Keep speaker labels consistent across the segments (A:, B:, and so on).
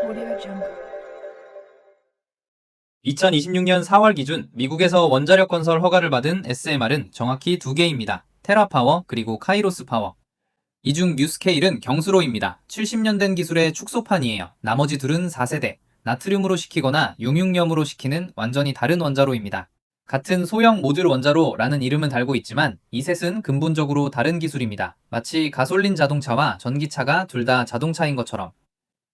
A: Audio Jungle.
B: 2026년 4월 기준 미국에서 원자력 건설 허가를 받은 SMR은 정확히 두 개입니다. 테라파워 그리고 카이로스 파워. 이 중 뉴스케일은 경수로입니다. 70년 된 기술의 축소판이에요. 나머지 둘은 4세대, 나트륨으로 식히거나 용융염으로 식히는 완전히 다른 원자로입니다. 같은 소형 모듈 원자로라는 이름은 달고 있지만 이 셋은 근본적으로 다른 기술입니다. 마치 가솔린 자동차와 전기차가 둘 다 자동차인 것처럼.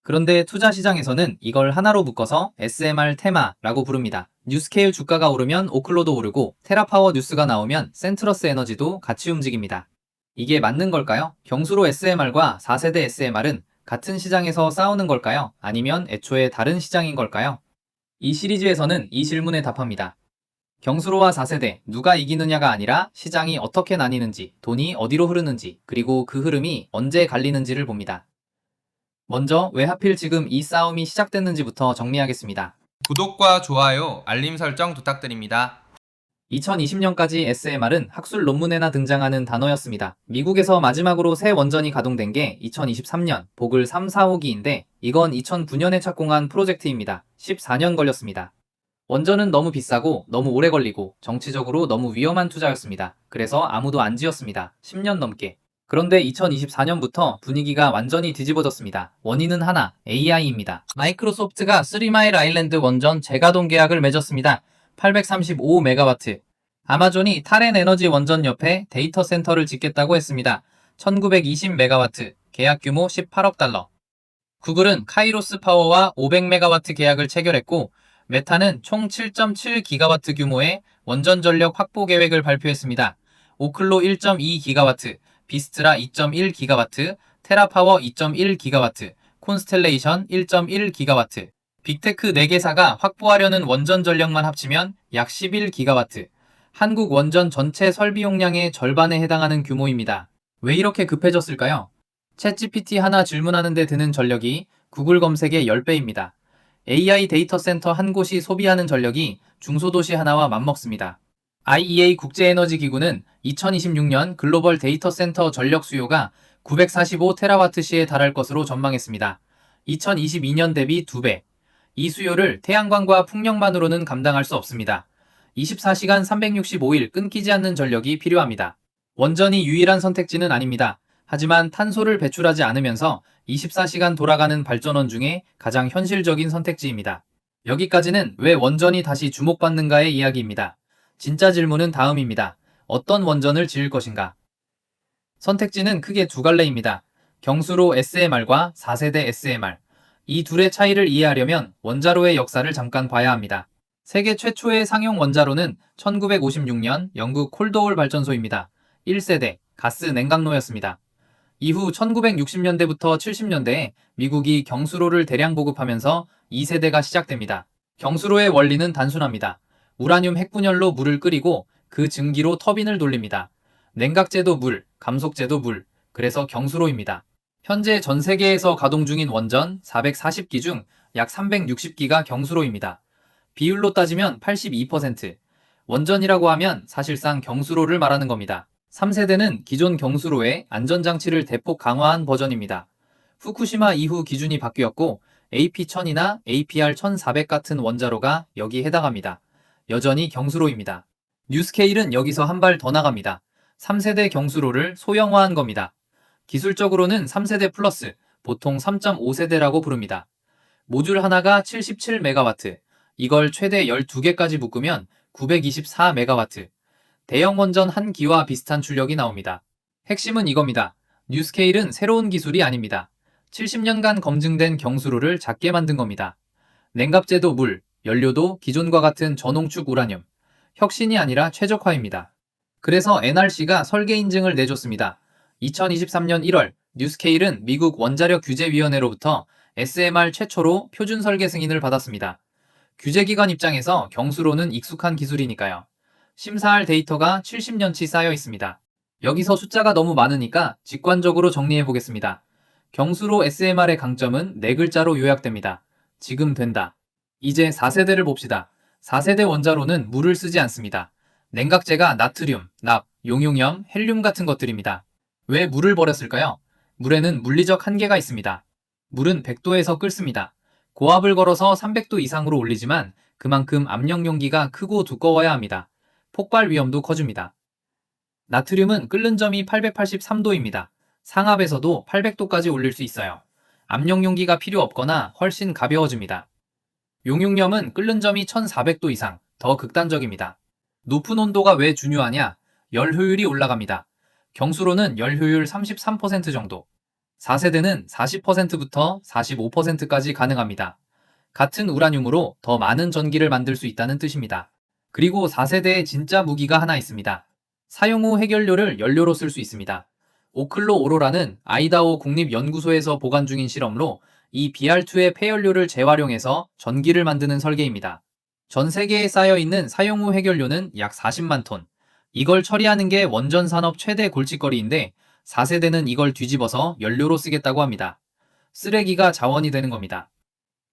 B: 그런데 투자 시장에서는 이걸 하나로 묶어서 SMR 테마라고 부릅니다. 뉴스케일 주가가 오르면 오클로도 오르고 테라파워 뉴스가 나오면 센트러스 에너지도 같이 움직입니다. 이게 맞는 걸까요? 경수로 SMR과 4세대 SMR은 같은 시장에서 싸우는 걸까요? 아니면 애초에 다른 시장인 걸까요? 이 시리즈에서는 이 질문에 답합니다. 경수로와 4세대 누가 이기느냐가 아니라 시장이 어떻게 나뉘는지, 돈이 어디로 흐르는지, 그리고 그 흐름이 언제 갈리는지를 봅니다. 먼저 왜 하필 지금 이 싸움이 시작됐는지부터 정리하겠습니다.
C: 구독과 좋아요, 알림 설정 부탁드립니다.
B: 2020년까지 SMR은 학술 논문에나 등장하는 단어였습니다. 미국에서 마지막으로 새 원전이 가동된 게 2023년 보글 3, 4호기인데 이건 2009년에 착공한 프로젝트입니다. 14년 걸렸습니다. 원전은 너무 비싸고 너무 오래 걸리고 정치적으로 너무 위험한 투자였습니다. 그래서 아무도 안 지었습니다. 10년 넘게. 그런데 2024년부터 분위기가 완전히 뒤집어졌습니다. 원인은 하나, AI입니다. 마이크로소프트가 3마일 아일랜드 원전 재가동 계약을 맺었습니다. 835메가와트. 아마존이 타렌 에너지 원전 옆에 데이터 센터를 짓겠다고 했습니다. 1920메가와트. 계약 규모 18억 달러. 구글은 카이로스 파워와 500메가와트 계약을 체결했고 메타는 총 7.7기가와트 규모의 원전 전력 확보 계획을 발표했습니다. 오클로 1.2기가와트, 비스트라 2.1기가와트, 테라파워 2.1기가와트, 콘스텔레이션 1.1기가와트. 빅테크 4개사가 확보하려는 원전 전력만 합치면 약 11기가와트. 한국 원전 전체 설비 용량의 절반에 해당하는 규모입니다. 왜 이렇게 급해졌을까요? 챗GPT 하나 질문하는 데 드는 전력이 구글 검색의 10배입니다. AI 데이터 센터 한 곳이 소비하는 전력이 중소도시 하나와 맞먹습니다. IEA 국제에너지기구는 2026년 글로벌 데이터 센터 전력 수요가 945테라와트시에 달할 것으로 전망했습니다. 2022년 대비 2배. 이 수요를 태양광과 풍력만으로는 감당할 수 없습니다. 24시간 365일 끊기지 않는 전력이 필요합니다. 원전이 유일한 선택지는 아닙니다. 하지만 탄소를 배출하지 않으면서 24시간 돌아가는 발전원 중에 가장 현실적인 선택지입니다. 여기까지는 왜 원전이 다시 주목받는가의 이야기입니다. 진짜 질문은 다음입니다. 어떤 원전을 지을 것인가? 선택지는 크게 두 갈래입니다. 경수로 SMR과 4세대 SMR. 이 둘의 차이를 이해하려면 원자로의 역사를 잠깐 봐야 합니다. 세계 최초의 상용 원자로는 1956년 영국 콜드홀 발전소입니다. 1세대 가스 냉각로였습니다. 이후 1960년대부터 70년대에 미국이 경수로를 대량 보급하면서 2세대가 시작됩니다. 경수로의 원리는 단순합니다. 우라늄 핵분열로 물을 끓이고 그 증기로 터빈을 돌립니다. 냉각제도 물, 감속제도 물, 그래서 경수로입니다. 현재 전 세계에서 가동 중인 원전 440기 중 약 360기가 경수로입니다. 비율로 따지면 82%. 원전이라고 하면 사실상 경수로를 말하는 겁니다. 3세대는 기존 경수로의 안전장치를 대폭 강화한 버전입니다. 후쿠시마 이후 기준이 바뀌었고 AP1000이나 APR1400 같은 원자로가 여기 해당합니다. 여전히 경수로입니다. 뉴스케일은 여기서 한 발 더 나갑니다. 3세대 경수로를 소형화한 겁니다. 기술적으로는 3세대 플러스, 보통 3.5세대라고 부릅니다. 모듈 하나가 77메가와트, 이걸 최대 12개까지 묶으면 924메가와트. 대형 원전 한 기와 비슷한 출력이 나옵니다. 핵심은 이겁니다. 뉴스케일은 새로운 기술이 아닙니다. 70년간 검증된 경수로를 작게 만든 겁니다. 냉각제도 물, 연료도 기존과 같은 저농축 우라늄. 혁신이 아니라 최적화입니다. 그래서 NRC가 설계 인증을 내줬습니다. 2023년 1월 뉴스케일은 미국 원자력 규제위원회로부터 SMR 최초로 표준 설계 승인을 받았습니다. 규제기관 입장에서 경수로는 익숙한 기술이니까요. 심사할 데이터가 70년치 쌓여 있습니다. 여기서 숫자가 너무 많으니까 직관적으로 정리해 보겠습니다. 경수로 SMR의 강점은 4글자로 요약됩니다. 지금 된다. 이제 4세대를 봅시다. 4세대 원자로는 물을 쓰지 않습니다. 냉각제가 나트륨, 납, 용융염, 헬륨 같은 것들입니다. 왜 물을 버렸을까요? 물에는 물리적 한계가 있습니다. 물은 100도에서 끓습니다. 고압을 걸어서 300도 이상으로 올리지만 그만큼 압력 용기가 크고 두꺼워야 합니다. 폭발 위험도 커집니다. 나트륨은 끓는 점이 883도입니다. 상압에서도 800도까지 올릴 수 있어요. 압력 용기가 필요 없거나 훨씬 가벼워집니다. 용융염은 끓는 점이 1400도 이상, 더 극단적입니다. 높은 온도가 왜 중요하냐? 열 효율이 올라갑니다. 경수로는 열 효율 33% 정도, 4세대는 40%부터 45%까지 가능합니다. 같은 우라늄으로 더 많은 전기를 만들 수 있다는 뜻입니다. 그리고 4세대의 진짜 무기가 하나 있습니다. 사용 후 해결료를 연료로 쓸 수 있습니다. 오클로 오로라는 아이다호 국립연구소에서 보관 중인 실험로 이 BR2의 폐연료를 재활용해서 전기를 만드는 설계입니다. 전 세계에 쌓여 있는 사용 후 해결료는 약 40만 톤. 이걸 처리하는 게 원전 산업 최대 골칫거리인데 4세대는 이걸 뒤집어서 연료로 쓰겠다고 합니다. 쓰레기가 자원이 되는 겁니다.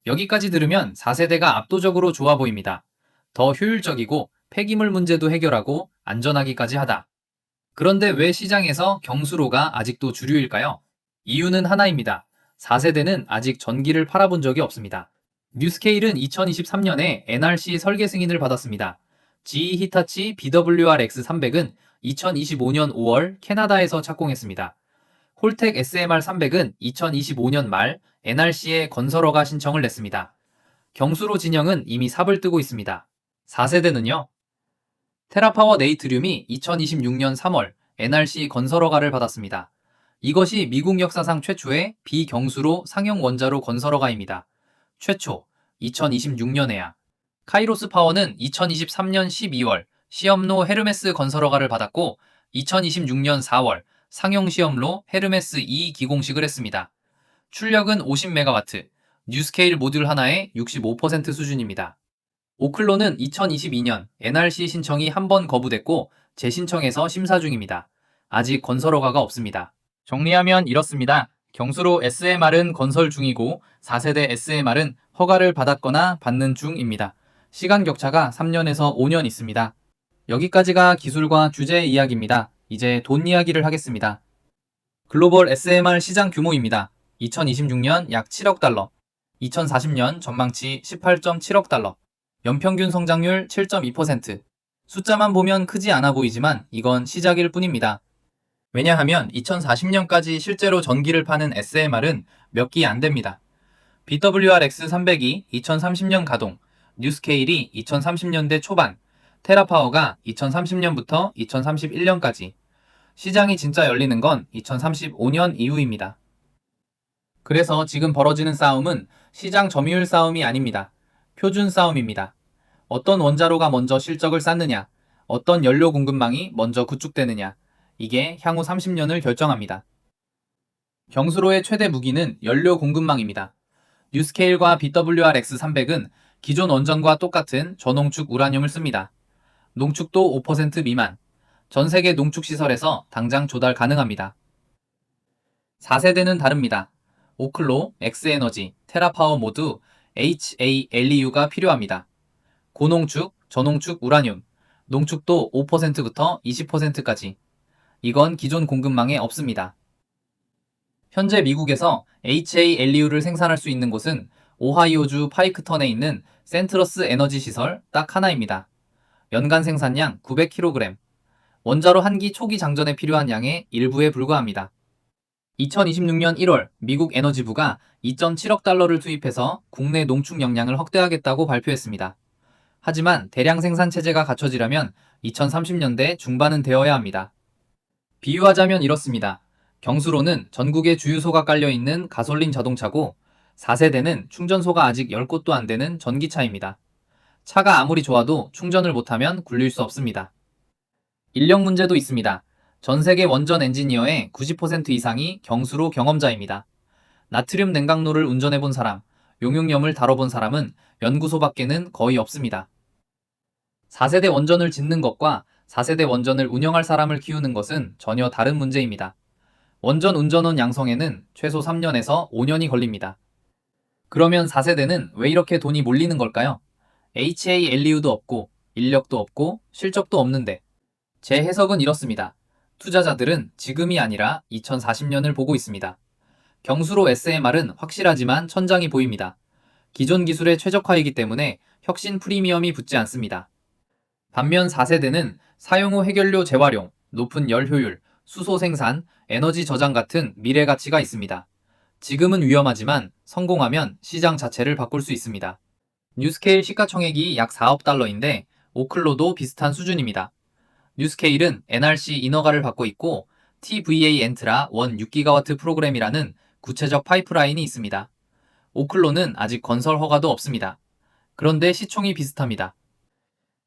B: 여기까지 들으면 4세대가 압도적으로 좋아 보입니다. 더 효율적이고 폐기물 문제도 해결하고 안전하기까지 하다. 그런데 왜 시장에서 경수로가 아직도 주류일까요? 이유는 하나입니다. 4세대는 아직 전기를 팔아본 적이 없습니다. 뉴스케일은 2023년에 NRC 설계 승인을 받았습니다. GE 히타치 BWR-X300은 2025년 5월 캐나다에서 착공했습니다. 홀텍 SMR300은 2025년 말 NRC에 건설허가 신청을 냈습니다. 경수로 진영은 이미 삽을 뜨고 있습니다. 4세대는요? 테라파워 네이트륨이 2026년 3월 NRC 건설허가를 받았습니다. 이것이 미국 역사상 최초의 비경수로 상용 원자로 건설허가입니다. 최초, 2026년에야. 카이로스 파워는 2023년 12월 시험로 헤르메스 건설허가를 받았고 2026년 4월 상용 시험로 헤르메스 2 기공식을 했습니다. 출력은 50MW, 뉴스케일 모듈 하나의 65% 수준입니다. 오클로는 2022년 NRC 신청이 한 번 거부됐고 재신청해서 심사 중입니다. 아직 건설허가가 없습니다. 정리하면 이렇습니다. 경수로 SMR은 건설 중이고 4세대 SMR은 허가를 받았거나 받는 중입니다. 시간 격차가 3년에서 5년 있습니다. 여기까지가 기술과 주제 이야기입니다. 이제 돈 이야기를 하겠습니다. 글로벌 SMR 시장 규모입니다. 2026년 약 7억 달러, 2040년 전망치 18.7억 달러, 연평균 성장률 7.2%. 숫자만 보면 크지 않아 보이지만 이건 시작일 뿐입니다. 왜냐하면 2040년까지 실제로 전기를 파는 SMR은 몇 기 안 됩니다. BWRX300이 2030년 가동, 뉴스케일이 2030년대 초반, 테라파워가 2030년부터 2031년까지. 시장이 진짜 열리는 건 2035년 이후입니다. 그래서 지금 벌어지는 싸움은 시장 점유율 싸움이 아닙니다. 표준 싸움입니다. 어떤 원자로가 먼저 실적을 쌓느냐, 어떤 연료 공급망이 먼저 구축되느냐, 이게 향후 30년을 결정합니다. 경수로의 최대 무기는 연료 공급망입니다. 뉴스케일과 BWRX300은 기존 원전과 똑같은 저농축 우라늄을 씁니다. 농축도 5% 미만. 전 세계 농축 시설에서 당장 조달 가능합니다. 4세대는 다릅니다. 오클로, 엑스에너지, 테라파워 모두 HALEU가 필요합니다. 고농축, 저농축 우라늄, 농축도 5%부터 20%까지. 이건 기존 공급망에 없습니다. 현재 미국에서 HALEU를 생산할 수 있는 곳은 오하이오주 파이크턴에 있는 센트러스 에너지 시설 딱 하나입니다. 연간 생산량 900kg. 원자로 한 기 초기 장전에 필요한 양의 일부에 불과합니다. 2026년 1월 미국 에너지부가 2.7억 달러를 투입해서 국내 농축 역량을 확대하겠다고 발표했습니다. 하지만 대량 생산 체제가 갖춰지려면 2030년대 중반은 되어야 합니다. 비유하자면 이렇습니다. 경수로는 전국에 주유소가 깔려있는 가솔린 자동차고 4세대는 충전소가 아직 10곳도 안 되는 전기차입니다. 차가 아무리 좋아도 충전을 못하면 굴릴 수 없습니다. 인력 문제도 있습니다. 전 세계 원전 엔지니어의 90% 이상이 경수로 경험자입니다. 나트륨 냉각로를 운전해본 사람, 용융염을 다뤄본 사람은 연구소밖에는 거의 없습니다. 4세대 원전을 짓는 것과 4세대 원전을 운영할 사람을 키우는 것은 전혀 다른 문제입니다. 원전 운전원 양성에는 최소 3년에서 5년이 걸립니다. 그러면 4세대는 왜 이렇게 돈이 몰리는 걸까요? HALEU도 없고 인력도 없고 실적도 없는데. 제 해석은 이렇습니다. 투자자들은 지금이 아니라 2040년을 보고 있습니다. 경수로 SMR은 확실하지만 천장이 보입니다. 기존 기술의 최적화이기 때문에 혁신 프리미엄이 붙지 않습니다. 반면 4세대는 사용 후 해결료 재활용, 높은 열 효율, 수소 생산, 에너지 저장 같은 미래 가치가 있습니다. 지금은 위험하지만 성공하면 시장 자체를 바꿀 수 있습니다. 뉴스케일 시가총액이 약 4억 달러인데 오클로도 비슷한 수준입니다. 뉴스케일은 NRC 인허가를 받고 있고 TVA 엔트라 원 6기가와트 프로그램이라는 구체적 파이프라인이 있습니다. 오클로는 아직 건설 허가도 없습니다. 그런데 시총이 비슷합니다.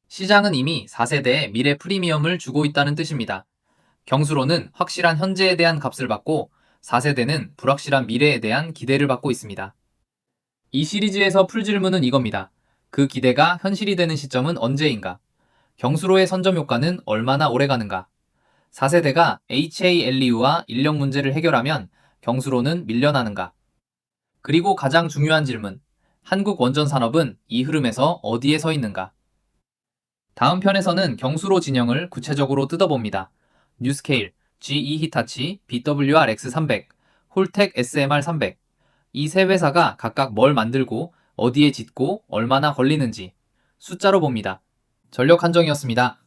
B: 시장은 이미 4세대의 미래 프리미엄을 주고 있다는 뜻입니다. 경수로는 확실한 현재에 대한 값을 받고 4세대는 불확실한 미래에 대한 기대를 받고 있습니다. 이 시리즈에서 풀 질문은 이겁니다. 그 기대가 현실이 되는 시점은 언제인가? 경수로의 선점 효과는 얼마나 오래 가는가? 4세대가 HALEU와 인력 문제를 해결하면 경수로는 밀려나는가? 그리고 가장 중요한 질문, 한국 원전 산업은 이 흐름에서 어디에 서 있는가? 다음 편에서는 경수로 진영을 구체적으로 뜯어봅니다. 뉴스케일, GE 히타치, BWRX300, 홀텍 SMR300. 이 세 회사가 각각 뭘 만들고 어디에 짓고 얼마나 걸리는지 숫자로 봅니다. 전력 한정이었습니다.